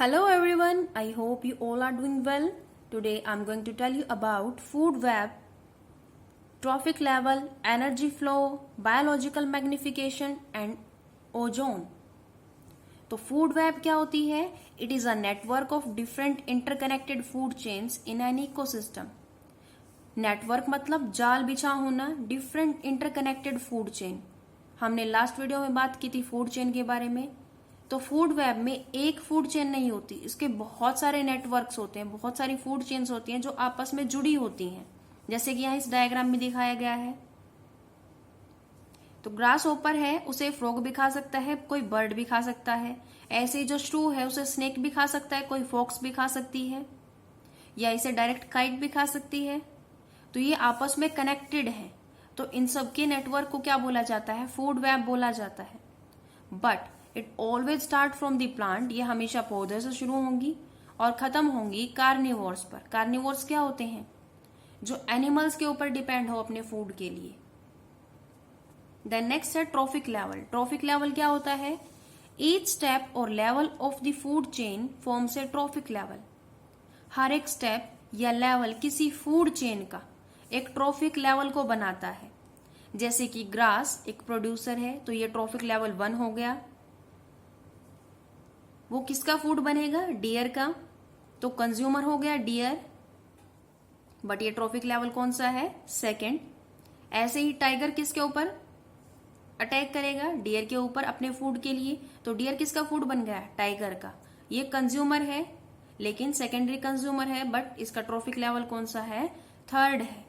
Hello everyone, I hope you all are doing well. Today I'm going to tell you about food web, trophic level, energy flow, biological magnification and ozone. तो food web क्या होती है? It is a network of different interconnected food chains in an ecosystem. Network मतलब जाल बिछा होना, different interconnected food chain. हमने last video में बात की थी फूड चेन के बारे में. तो फूड वेब में एक फूड चेन नहीं होती, इसके बहुत सारे नेटवर्क्स होते हैं, बहुत सारी फूड चेन्स होती हैं जो आपस में जुड़ी होती हैं, जैसे कि यहाँ इस डायग्राम में दिखाया गया है. तो ग्रास होपर है, उसे फ्रॉग भी खा सकता है, कोई बर्ड भी खा सकता है. ऐसे ही जो श्रू है उसे स्नेक भी खा सकता है, कोई फॉक्स भी खा सकती है, या इसे डायरेक्ट काइट भी खा सकती है. तो ये आपस में कनेक्टेड है. तो इन सबके नेटवर्क को क्या बोला जाता है? फूड वेब बोला जाता है. But it always start from the plant. ये हमेशा पौधे से शुरू होंगी और खत्म होंगी कार्निवोर्स पर. कार्निवोर्स क्या होते हैं? जो एनिमल्स के ऊपर डिपेंड हो अपने फूड के लिए. देन नेक्स्ट है ट्रॉफिक लेवल. ट्रॉफिक लेवल क्या होता है? ईच स्टेप और level of the food chain forms a trophic level. हर एक स्टेप या लेवल किसी फूड चेन का एक ट्रॉफिक लेवल को बनाता है. जैसे कि ग्रास एक प्रोड्यूसर है, तो ये ट्रॉफिक लेवल 1 हो गया. वो किसका फूड बनेगा? डियर का. तो कंज्यूमर हो गया डियर, बट ये ट्रॉफिक लेवल कौन सा है? सेकंड. ऐसे ही टाइगर किसके ऊपर अटैक करेगा? डियर के ऊपर अपने फूड के लिए. तो डियर किसका फूड बन गया? टाइगर का. ये कंज्यूमर है, लेकिन सेकेंडरी कंज्यूमर है, बट इसका ट्रॉफिक लेवल कौन सा है? थर्ड है.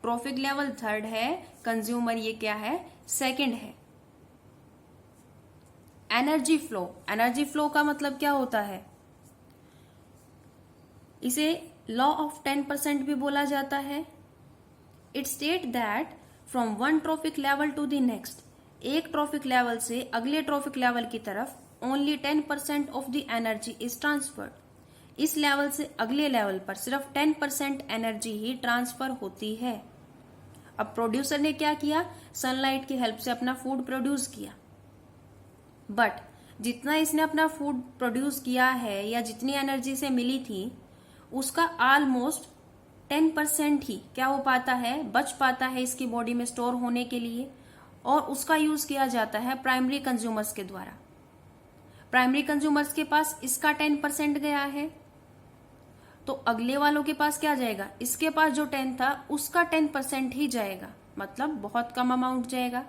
ट्रॉफिक लेवल थर्ड है, कंज्यूमर ये क्या है? सेकंड है. Energy flow. एनर्जी फ्लो का मतलब क्या होता है? इसे लॉ ऑफ 10% भी बोला जाता है. It state that from one trophic level to the next, एक ट्रॉफिक लेवल से अगले ट्रॉफिक लेवल की तरफ only 10% of the energy is transferred. इस लेवल से अगले लेवल पर सिर्फ 10% एनर्जी ही ट्रांसफर होती है. अब प्रोड्यूसर ने क्या किया? सनलाइट की हेल्प से अपना फूड प्रोड्यूस किया. बट जितना इसने अपना फूड प्रोड्यूस किया है या जितनी एनर्जी से मिली थी, उसका ऑलमोस्ट 10% ही क्या हो पाता है? बच पाता है इसकी बॉडी में स्टोर होने के लिए, और उसका यूज किया जाता है प्राइमरी कंज्यूमर्स के द्वारा. प्राइमरी कंज्यूमर्स के पास इसका 10% गया है, तो अगले वालों के पास क्या जाएगा? इसके पास जो 10 था उसका 10% ही जाएगा, मतलब बहुत कम अमाउंट जाएगा.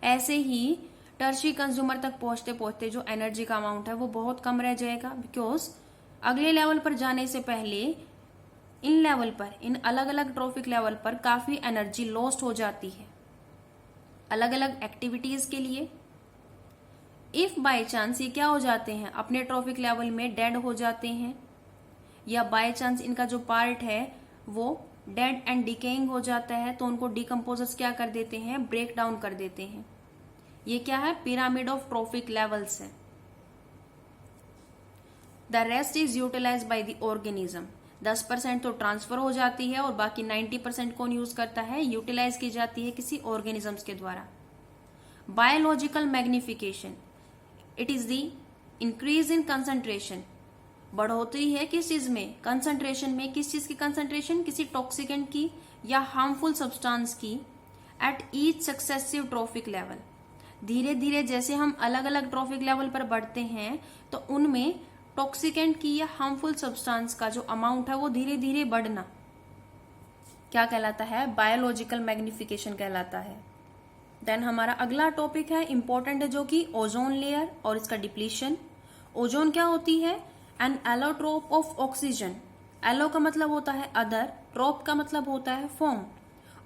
ऐसे ही टर्शी कंज्यूमर तक पहुंचते पहुंचते जो एनर्जी का अमाउंट है वो बहुत कम रह जाएगा, बिकॉज अगले लेवल पर जाने से पहले इन लेवल पर, इन अलग अलग ट्रॉफिक लेवल पर काफी एनर्जी लॉस्ट हो जाती है अलग अलग एक्टिविटीज के लिए. इफ बाय चांस ये क्या हो जाते हैं? अपने ट्रॉफिक लेवल में डेड हो जाते हैं, या बाय चांस इनका जो पार्ट है वो डेड एंड डिकेइंग हो जाता है, तो उनको डिकम्पोजर्स क्या कर देते हैं? ब्रेक डाउन कर देते हैं. ये क्या है? पिरामिड ऑफ ट्रॉफिक लेवल्स है. The rest is utilize by the organism. 10% तो ट्रांसफर हो जाती है और बाकी 90% कौन यूज करता है? यूटिलाइज की जाती है किसी ऑर्गेनिजम्स के द्वारा. Biological magnification. It is the increase in concentration. बढ़ोतरी है किस चीज में? कंसंट्रेशन में. किस चीज की कंसंट्रेशन? किसी टॉक्सिकेंट की या हार्मफुल सब्सटेंस की at each successive trophic level. धीरे धीरे जैसे हम अलग अलग ट्रॉफिक लेवल पर बढ़ते हैं, तो उनमें टॉक्सिकेंट की या हार्मफुल सब्सटेंस का जो अमाउंट है वो धीरे धीरे बढ़ना क्या कहलाता है? बायोलॉजिकल मैग्निफिकेशन कहलाता है. देन हमारा अगला टॉपिक है, इंपॉर्टेंट है, जो कि ओजोन लेयर और इसका डिप्लीशन. ओजोन क्या होती है? An allotrope of oxygen. Allo का मतलब होता है अदर, ट्रोप का मतलब होता है फॉर्म.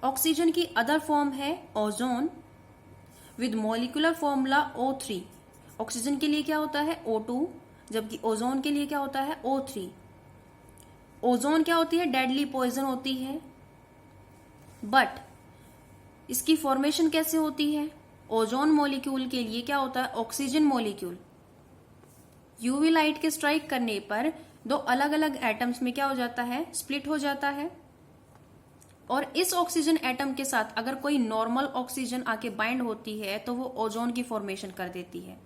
ऑक्सीजन की अदर फॉर्म है ozone with molecular formula O3. Oxygen के लिए क्या होता है? O2, जबकि ओजोन के लिए क्या होता है? O3. ओजोन क्या होती है? डेडली पॉइजन होती है. बट इसकी फॉर्मेशन कैसे होती है? ओजोन मॉलिक्यूल के लिए क्या होता है? Oxygen molecule. यूवी लाइट के स्ट्राइक करने पर दो अलग अलग एटम्स में क्या हो जाता है? स्प्लिट हो जाता है. और इस ऑक्सीजन एटम के साथ अगर कोई नॉर्मल ऑक्सीजन आके बाइंड होती है तो वो ओजोन की फॉर्मेशन कर देती है.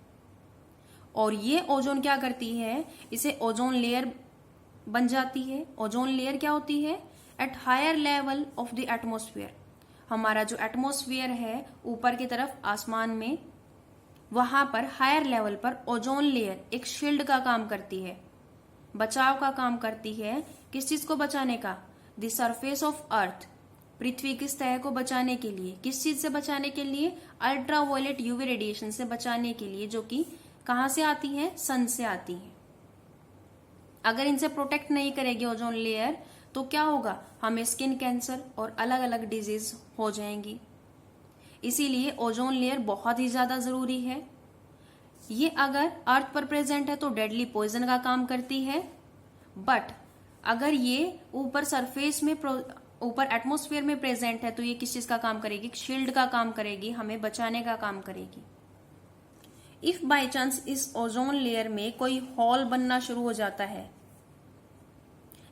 और ये ओजोन क्या करती है, इसे ओजोन लेयर बन जाती है। ओजोन लेयर क्या होती है, at higher level of the atmosphere. हमारा जो एटमोस्फियर है ऊपर की तरफ आसमान में, वहां पर हायर लेवल पर ओजोन लेयर एक शील्ड का काम करती है, बचाव का काम करती है। किस चीज को बचाने का, द सरफेस ऑफ अर्थ, पृथ्वी की सतह को बचाने के लिए। किस चीज से बचाने के लिए, अल्ट्रावायलेट यूवी रेडिएशन से बचाने के लिए, जो कि कहां से आती है, सन से आती है। अगर इनसे प्रोटेक्ट नहीं करेगी ओजोन लेयर तो क्या होगा, हमें स्किन कैंसर और अलग अलग डिजीज हो जाएंगी। इसीलिए ओजोन लेयर बहुत ही ज्यादा जरूरी है। ये अगर अर्थ पर प्रेजेंट है तो डेडली पॉइजन का काम करती है, बट अगर ये ऊपर सरफेस में, ऊपर एटमोस्फेयर में प्रेजेंट है तो ये किस चीज का काम करेगी, शील्ड का काम करेगी, हमें बचाने का काम करेगी। इफ बाय चांस इस ओजोन लेयर में कोई होल बनना शुरू हो जाता है,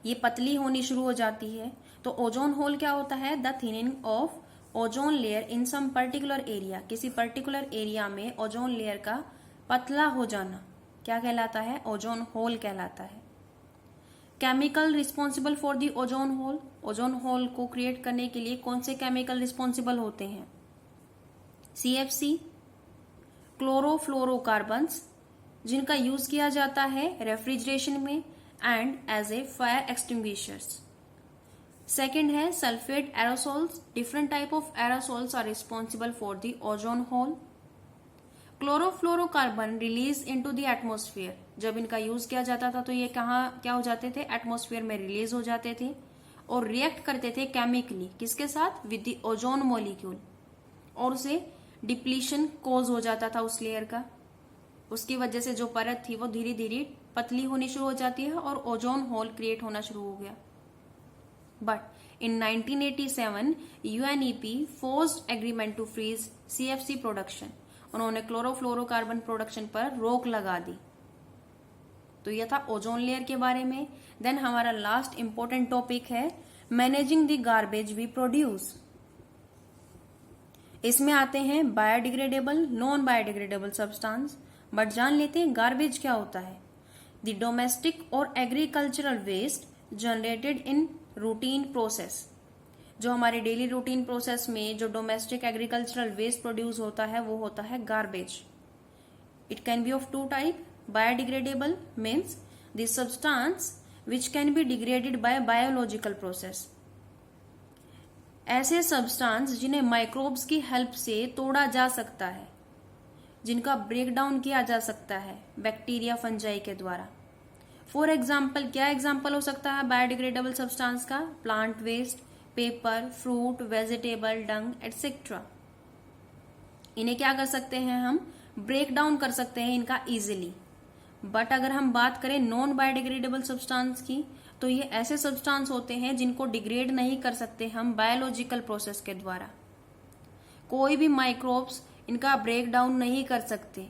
ये पतली होनी शुरू हो जाती है, तो ओजोन होल क्या होता है, the thinning of ozone layer in some particular area. किसी पर्टिकुलर एरिया में ओजोन लेयर का पतला हो जाना क्या कहलाता है, ओजोन होल कहलाता है। Chemical responsible for the ozone whole, ozone hole को क्रिएट करने के लिए कौन से केमिकल रिस्पॉन्सिबल होते हैं, CFC, क्लोरोफ्लोरोकार्बन्स, जिनका यूज किया जाता है रेफ्रिजरेशन में and as a fire extinguishers. Second है sulphate aerosols, different type of aerosols are responsible for the ozone hole. Chlorofluorocarbon release into the atmosphere, जब इनका यूज किया जाता था तो ये कहाँ क्या हो जाते थे, एटमोस्फियर में रिलीज हो जाते थे और रिएक्ट करते थे केमिकली, किसके साथ, विद द ओजोन मॉलिक्यूल, और उसे डिप्लीशन कोज हो जाता था उस लेयर का। उसकी वजह से जो परत थी वो धीरे धीरे पतली होनी शुरू हो जाती है और ओजोन होल क्रिएट होना शुरू हो गया। But in 1987 UNEP forced agreement to freeze CFC production, उन्होंने क्लोरोफ्लोरोकार्बन प्रोडक्शन पर रोक लगा दी। तो यह था ओजोन लेयर के बारे में। देन हमारा लास्ट इंपॉर्टेंट टॉपिक है managing the garbage we produce. इसमें आते हैं biodegradable, non biodegradable substance. But जान लेते हैं गार्बेज क्या होता है, द डोमेस्टिक और agricultural waste generated in routine process. जो हमारे डेली रूटीन प्रोसेस में जो डोमेस्टिक एग्रीकल्चरल वेस्ट प्रोड्यूस होता है वो होता है garbage. It can be of two type, biodegradable means the substance which can be degraded by biological process. ऐसे सब्सटेंस जिन्हें माइक्रोब्स की हेल्प से तोड़ा जा सकता है, जिनका ब्रेकडाउन किया जा सकता है बैक्टीरिया फंजाई के द्वारा। फॉर एग्जाम्पल, क्या एग्जाम्पल हो सकता है बायोडिग्रेडेबल सब्सटेंस का, plant waste, paper, fruit, vegetable, dung etcetera. इन्हें क्या कर सकते हैं हम, ब्रेक डाउन कर सकते हैं इनका इजिली। बट अगर हम बात करें नॉन बायोडिग्रेडेबल सब्सटेंस की, तो ये ऐसे सब्सटेंस होते हैं जिनको डिग्रेड नहीं कर सकते हम बायोलॉजिकल प्रोसेस के द्वारा। कोई भी माइक्रोब्स इनका ब्रेक डाउन नहीं कर सकते।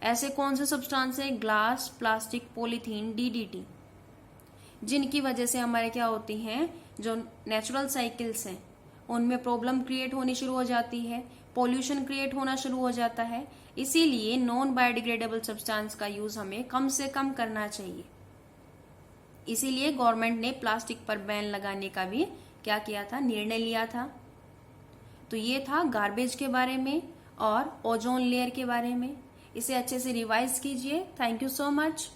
ऐसे कौन से सब्सटेंस है, ग्लास, प्लास्टिक, पॉलीथीन, DDT, जिनकी वजह से हमारे क्या होती हैं, जो नेचुरल साइकिल्स हैं उनमें प्रॉब्लम क्रिएट होनी शुरू हो जाती है, पोल्यूशन क्रिएट होना शुरू हो जाता है। इसीलिए नॉन बायोडिग्रेडेबल सब्सटेंस का यूज हमें कम से कम करना चाहिए। इसीलिए गवर्नमेंट ने प्लास्टिक पर बैन लगाने का भी क्या किया था, निर्णय लिया था। तो ये था गार्बेज के बारे में और ओजोन लेयर के बारे में। इसे अच्छे से रिवाइज कीजिए। Thank you so much.